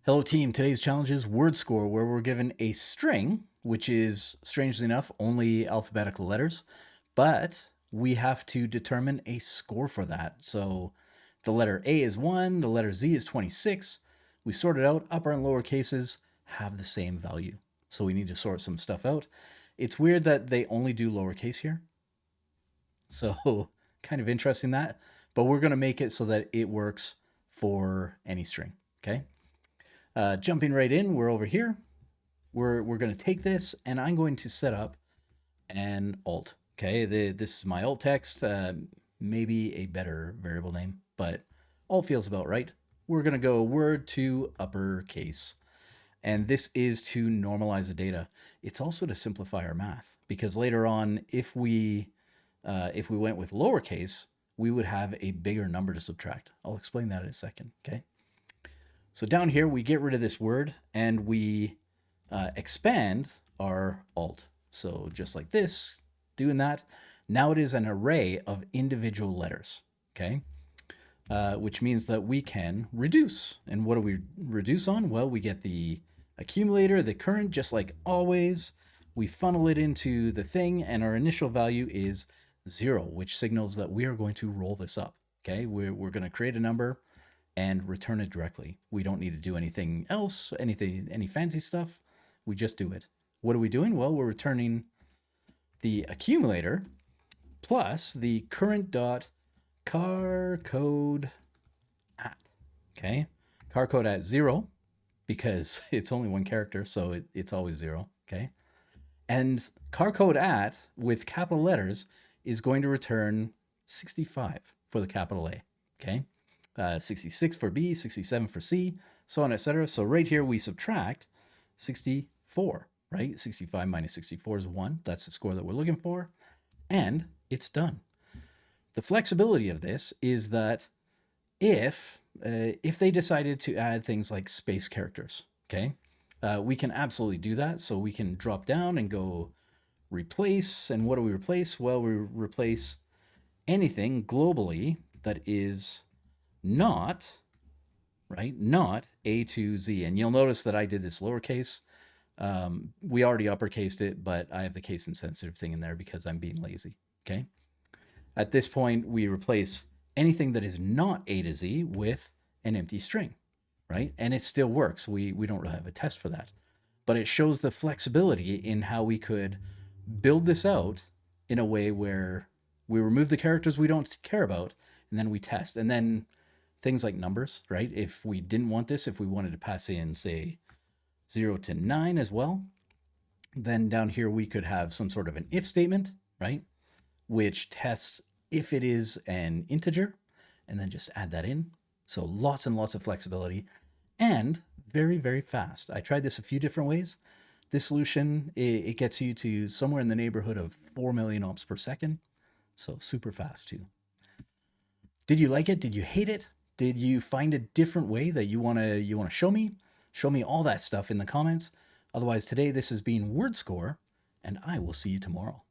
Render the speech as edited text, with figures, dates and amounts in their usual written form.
Hello team, today's challenge is word score, where we're given a string, which is, strangely enough, only alphabetical letters, but we have to determine a score for that. So the letter A is 1, the letter Z is 26. We sort it out, upper and lower cases have the same value. So we need to sort some stuff out. It's weird that they only do lowercase here. So kind of interesting that, but we're going to make it so that it works for any string, okay? Jumping right in, we're over here. We're going to take this and I'm going to set up an alt. Okay, this is my alt text, maybe a better variable name, but alt feels about right. We're going to go word to uppercase. And this is to normalize the data. It's also to simplify our math, because later on, if we went with lowercase, we would have a bigger number to subtract. I'll explain that in a second, okay? So down here, we get rid of this word and we expand our alt. So just like this, doing that, now it is an array of individual letters, okay? Which means that we can reduce. And what do we reduce on? Well, we get the accumulator, the current, just like always. We funnel it into the thing and our initial value is 0, which signals that we are going to roll this up, okay? We're going to create a number and return it directly. We don't need to do anything else, any fancy stuff. We just do it. What are we doing? Well, we're returning the accumulator plus the current dot car code at, okay? Car code at 0, because it's only one character, so it's always 0, okay? And car code at, with capital letters, is going to return 65 for the capital A, okay? 66 for B, 67 for C, so on, etc. So right here we subtract 64, right? 65 minus 64 is 1. That's the score that we're looking for, and it's done. The flexibility of this is that if they decided to add things like space characters, okay, we can absolutely do that. So we can drop down and go replace, and what do we replace? Well, we replace anything globally that is not, right, not A to Z. And you'll notice that I did this lowercase. We already uppercased it, but I have the case insensitive thing in there because I'm being lazy, okay? At this point, we replace anything that is not A to Z with an empty string, right? And it still works. We don't really have a test for that, but it shows the flexibility in how we could build this out in a way where we remove the characters we don't care about, and then we test. And then things like numbers, right? If we didn't want this, if we wanted to pass in, say, 0 to 9 as well, then down here we could have some sort of an if statement, right? Which tests if it is an integer, and then just add that in. So lots and lots of flexibility, and very, very fast. I tried this a few different ways. This solution, it gets you to somewhere in the neighborhood of 4 million ops per second. So super fast too. Did you like it? Did you hate it? Did you find a different way that you want to show me? Show me all that stuff in the comments. Otherwise, today this has been Word Score, and I will see you tomorrow.